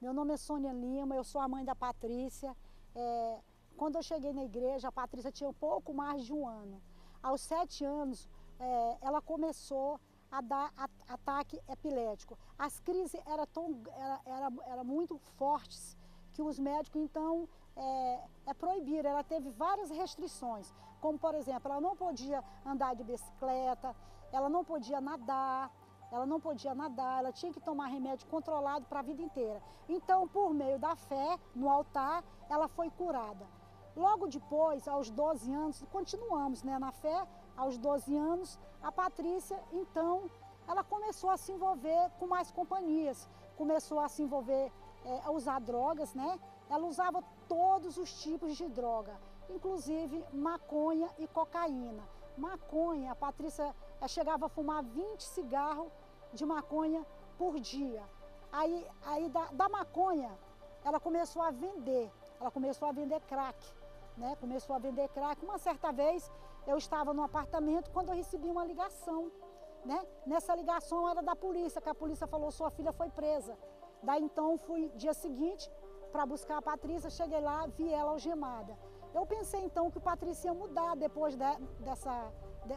Meu nome é Sônia Lima, eu sou a mãe da Patrícia. Quando eu cheguei na igreja, a Patrícia tinha um pouco mais de 1 ano. Aos 7 anos, ela começou a dar ataque epilético. As crises eram muito fortes que os médicos, então, proibiram. Ela teve várias restrições, como, por exemplo, ela não podia andar de bicicleta, ela não podia nadar, ela tinha que tomar remédio controlado para a vida inteira. Então, por meio da fé, no altar, ela foi curada. Logo depois, aos 12 anos, continuamos, né, na fé, aos 12 anos, a Patrícia, então, ela começou a se envolver com mais companhias, começou a se envolver, a usar drogas, né? Ela usava todos os tipos de droga, inclusive maconha e cocaína. Maconha, a Patrícia chegava a fumar 20 cigarros de maconha por dia. Aí da maconha, ela começou a vender crack, né? Começou a vender crack. Uma certa vez, eu estava no apartamento quando eu recebi uma ligação, né? Nessa ligação era da polícia, que a polícia falou, sua filha foi presa. Daí então, fui dia seguinte para buscar a Patrícia, cheguei lá, vi ela algemada. Eu pensei então que a Patrícia ia mudar depois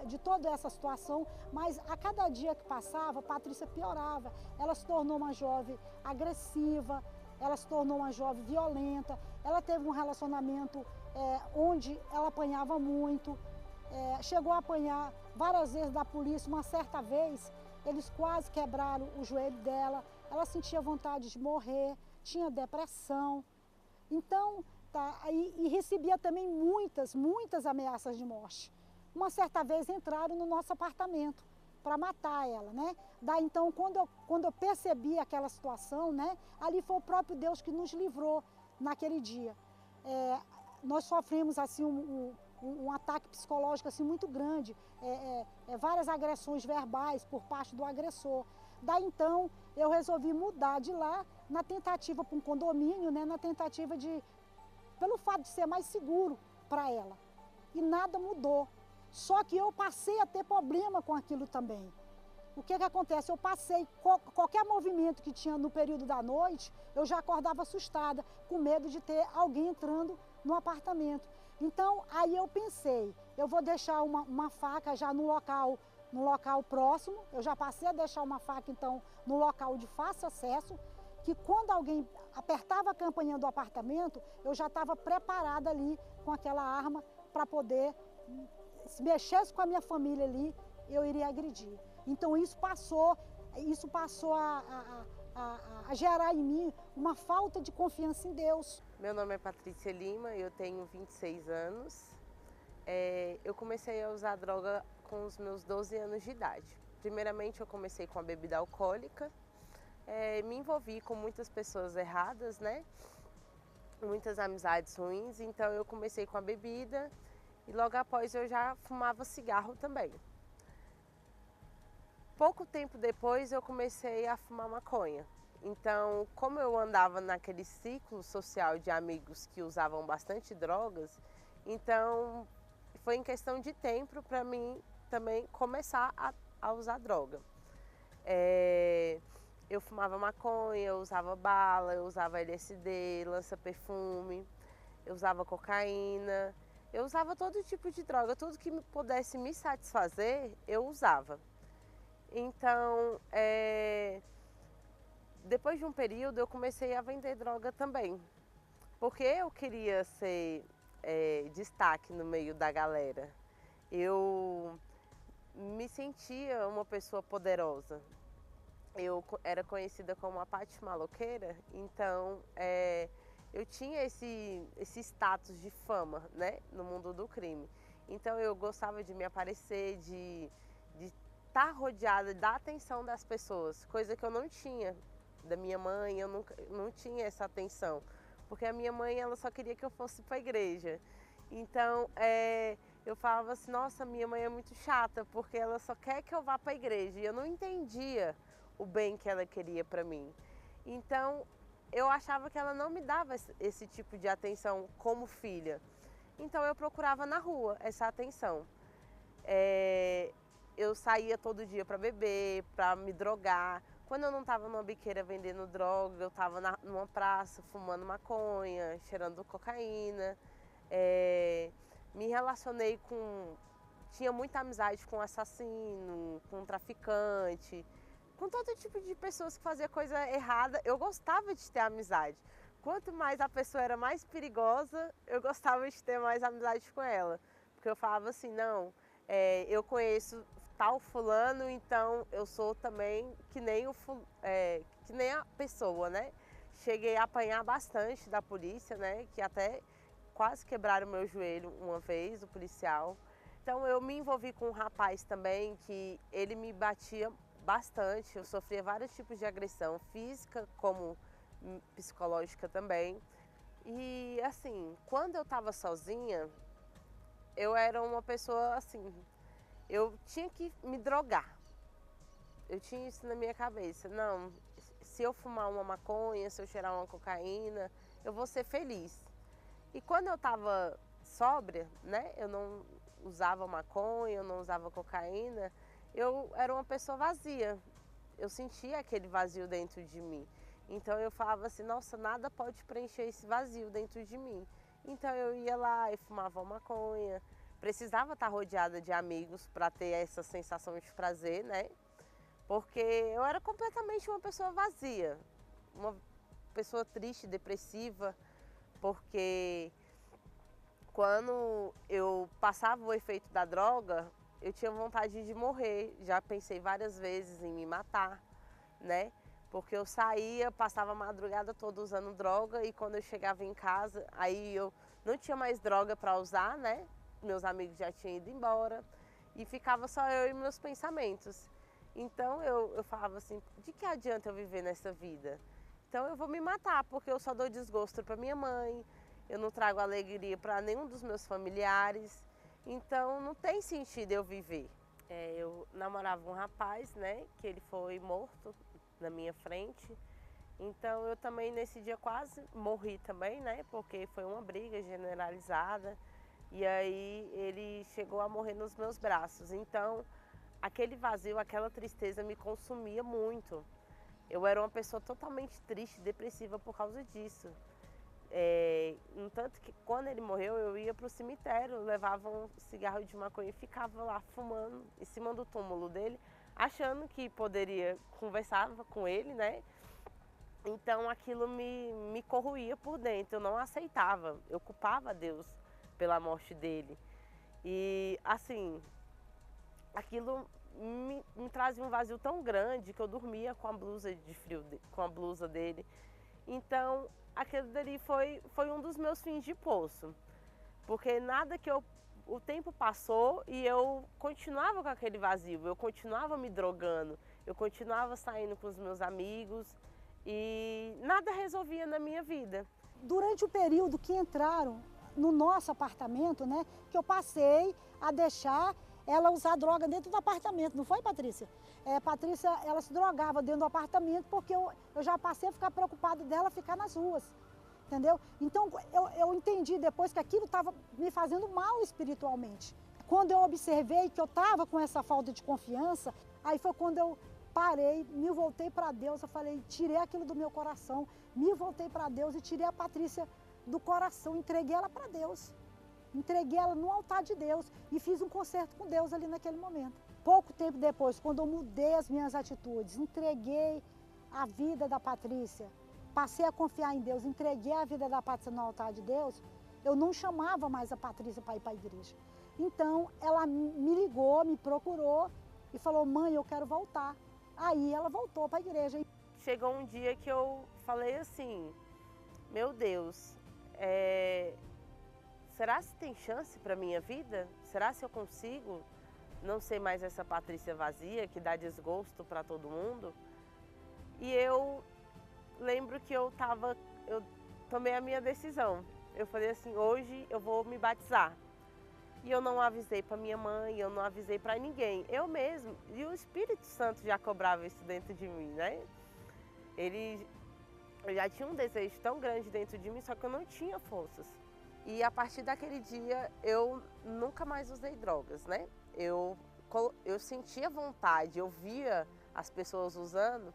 de toda essa situação, mas a cada dia que passava, a Patrícia piorava. Ela se tornou uma jovem agressiva, ela se tornou uma jovem violenta, ela teve um relacionamento onde ela apanhava muito, chegou a apanhar várias vezes da polícia. Uma certa vez, eles quase quebraram o joelho dela, ela sentia vontade de morrer, tinha depressão. Então, e recebia também muitas ameaças de morte. Uma certa vez entraram no nosso apartamento para matar ela, né? Daí então, quando eu percebi aquela situação, né? Ali foi o próprio Deus que nos livrou naquele dia. Nós sofremos assim um ataque psicológico assim muito grande, várias agressões verbais por parte do agressor. Daí então, eu resolvi mudar de lá na tentativa para um condomínio, né? Na tentativa pelo fato de ser mais seguro para ela. E nada mudou. Só que eu passei a ter problema com aquilo também. O que acontece? Eu passei, qualquer movimento que tinha no período da noite, eu já acordava assustada, com medo de ter alguém entrando no apartamento. Então, aí eu pensei, eu vou deixar uma faca já no local próximo, eu já passei a deixar uma faca, então, no local de fácil acesso, que quando alguém apertava a campainha do apartamento, eu já estava preparada ali com aquela arma para poder, se mexesse com a minha família ali, eu iria agredir. Então isso passou a gerar em mim uma falta de confiança em Deus. Meu nome é Patrícia Lima, eu tenho 26 anos. Eu comecei a usar droga com os meus 12 anos de idade. Primeiramente eu comecei com a bebida alcoólica, me envolvi com muitas pessoas erradas, né? Muitas amizades ruins, então eu comecei com a bebida e logo após eu já fumava cigarro também. Pouco tempo depois eu comecei a fumar maconha. Então, como eu andava naquele ciclo social de amigos que usavam bastante drogas, então foi em questão de tempo para mim também começar a usar droga. Eu fumava maconha, eu usava bala, eu usava LSD, lança-perfume, eu usava cocaína, eu usava todo tipo de droga, tudo que pudesse me satisfazer, eu usava. Então, depois de um período, eu comecei a vender droga também, porque eu queria ser destaque no meio da galera. Eu me sentia uma pessoa poderosa. Eu era conhecida como a Pati Maloqueira, então eu tinha esse status de fama, né, no mundo do crime. Então eu gostava de me aparecer, de estar rodeada da atenção das pessoas, coisa que eu não tinha da minha mãe, eu não tinha essa atenção, porque a minha mãe ela só queria que eu fosse para a igreja. Então eu falava assim, nossa, minha mãe é muito chata, porque ela só quer que eu vá para a igreja, e eu não entendia o bem que ela queria para mim. Então eu achava que ela não me dava esse tipo de atenção como filha. Então eu procurava na rua essa atenção. Eu saía todo dia para beber, para me drogar. Quando eu não estava numa biqueira vendendo droga, eu estava numa praça fumando maconha, cheirando cocaína. Me relacionei com... Tinha muita amizade com assassino, com traficante, com todo tipo de pessoas que faziam coisa errada. Eu gostava de ter amizade. Quanto mais a pessoa era mais perigosa, eu gostava de ter mais amizade com ela. Porque eu falava assim, não, eu conheço tal fulano, então eu sou também que nem a pessoa, né? Cheguei a apanhar bastante da polícia, né? Que até quase quebraram meu joelho uma vez, o policial. Então eu me envolvi com um rapaz também que ele me batia bastante. Eu sofria vários tipos de agressão, física como psicológica também. E assim, quando eu estava sozinha, eu era uma pessoa assim, eu tinha que me drogar. Eu tinha isso na minha cabeça. Não, se eu fumar uma maconha, se eu cheirar uma cocaína, eu vou ser feliz. E quando eu estava sóbria, né, eu não usava maconha, eu não usava cocaína, eu era uma pessoa vazia. Eu sentia aquele vazio dentro de mim. Então eu falava assim, nossa, nada pode preencher esse vazio dentro de mim. Então eu ia lá e fumava maconha. Precisava estar rodeada de amigos para ter essa sensação de prazer, né? Porque eu era completamente uma pessoa vazia, uma pessoa triste, depressiva, porque quando eu passava o efeito da droga, eu tinha vontade de morrer. Já pensei várias vezes em me matar, né? Porque eu saía, passava a madrugada toda usando droga e quando eu chegava em casa, aí eu não tinha mais droga para usar, né? Meus amigos já tinham ido embora e ficava só eu e meus pensamentos. Então eu falava assim, de que adianta eu viver nessa vida? Então eu vou me matar, porque eu só dou desgosto para minha mãe, eu não trago alegria para nenhum dos meus familiares, então não tem sentido eu viver. Eu namorava um rapaz, né, que ele foi morto na minha frente, então eu também nesse dia quase morri também, né, porque foi uma briga generalizada. E aí ele chegou a morrer nos meus braços. Então, aquele vazio, aquela tristeza me consumia muito. Eu era uma pessoa totalmente triste, depressiva por causa disso. No tanto que quando ele morreu, eu ia para o cemitério, levava um cigarro de maconha e ficava lá fumando em cima do túmulo dele, achando que poderia conversar com ele, né? Então aquilo me corroía por dentro, eu não aceitava, eu culpava Deus pela morte dele. E assim, aquilo me trazia um vazio tão grande que eu dormia com a blusa de frio, com a blusa dele. Então, aquele dali foi um dos meus fins de poço. Porque o tempo passou e eu continuava com aquele vazio, eu continuava me drogando, eu continuava saindo com os meus amigos e nada resolvia na minha vida. Durante o período que entraram no nosso apartamento, né, que eu passei a deixar ela usar droga dentro do apartamento, não foi, Patrícia? Patrícia, ela se drogava dentro do apartamento porque eu já passei a ficar preocupada dela ficar nas ruas, entendeu? Então, eu entendi depois que aquilo estava me fazendo mal espiritualmente. Quando eu observei que eu estava com essa falta de confiança, aí foi quando eu parei, me voltei para Deus, eu falei, tirei aquilo do meu coração, me voltei para Deus e tirei a Patrícia do coração, entreguei ela para Deus. Entreguei ela no altar de Deus e fiz um concerto com Deus ali naquele momento. Pouco tempo depois, quando eu mudei as minhas atitudes, entreguei a vida da Patrícia, passei a confiar em Deus, entreguei a vida da Patrícia no altar de Deus, eu não chamava mais a Patrícia para ir para a igreja. Então, ela me ligou, me procurou e falou, mãe, eu quero voltar. Aí ela voltou para a igreja. Chegou um dia que eu falei assim, meu Deus, será se tem chance para a minha vida? Será se eu consigo não ser mais essa Patrícia vazia, que dá desgosto para todo mundo? E eu lembro que eu tomei a minha decisão. Eu falei assim, hoje eu vou me batizar. E eu não avisei para minha mãe, eu não avisei para ninguém. Eu mesmo, e o Espírito Santo já cobrava isso dentro de mim, né? Eu já tinha um desejo tão grande dentro de mim, só que eu não tinha forças. E a partir daquele dia, eu nunca mais usei drogas, né? Eu sentia vontade, eu via as pessoas usando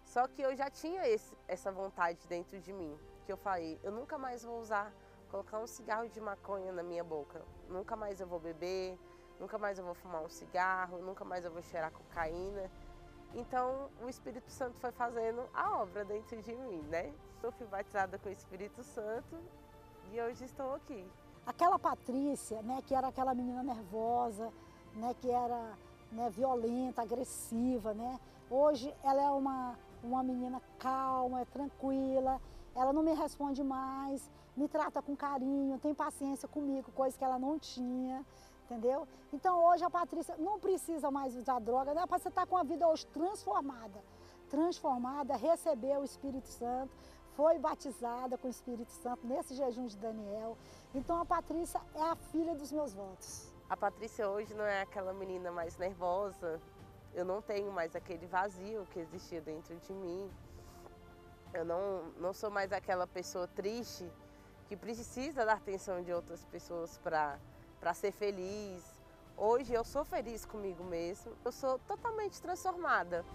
Só que eu já tinha essa vontade dentro de mim, que eu falei, eu nunca mais vou colocar um cigarro de maconha na minha boca. Nunca mais eu vou beber, nunca mais eu vou fumar um cigarro, nunca mais eu vou cheirar cocaína. Então o Espírito Santo foi fazendo a obra dentro de mim, né? Eu fui batizada com o Espírito Santo e hoje estou aqui. Aquela Patrícia, né, que era aquela menina nervosa, né, que era, né, violenta, agressiva, né? Hoje ela é uma menina calma, tranquila, ela não me responde mais, me trata com carinho, tem paciência comigo, coisa que ela não tinha, entendeu? Então hoje a Patrícia não precisa mais usar droga, né? Você está com a vida hoje transformada, recebeu o Espírito Santo, foi batizada com o Espírito Santo nesse jejum de Daniel. Então a Patrícia é a filha dos meus votos. A Patrícia hoje não é aquela menina mais nervosa, eu não tenho mais aquele vazio que existia dentro de mim. Eu não sou mais aquela pessoa triste que precisa da atenção de outras pessoas para ser feliz. Hoje eu sou feliz comigo mesma, eu sou totalmente transformada.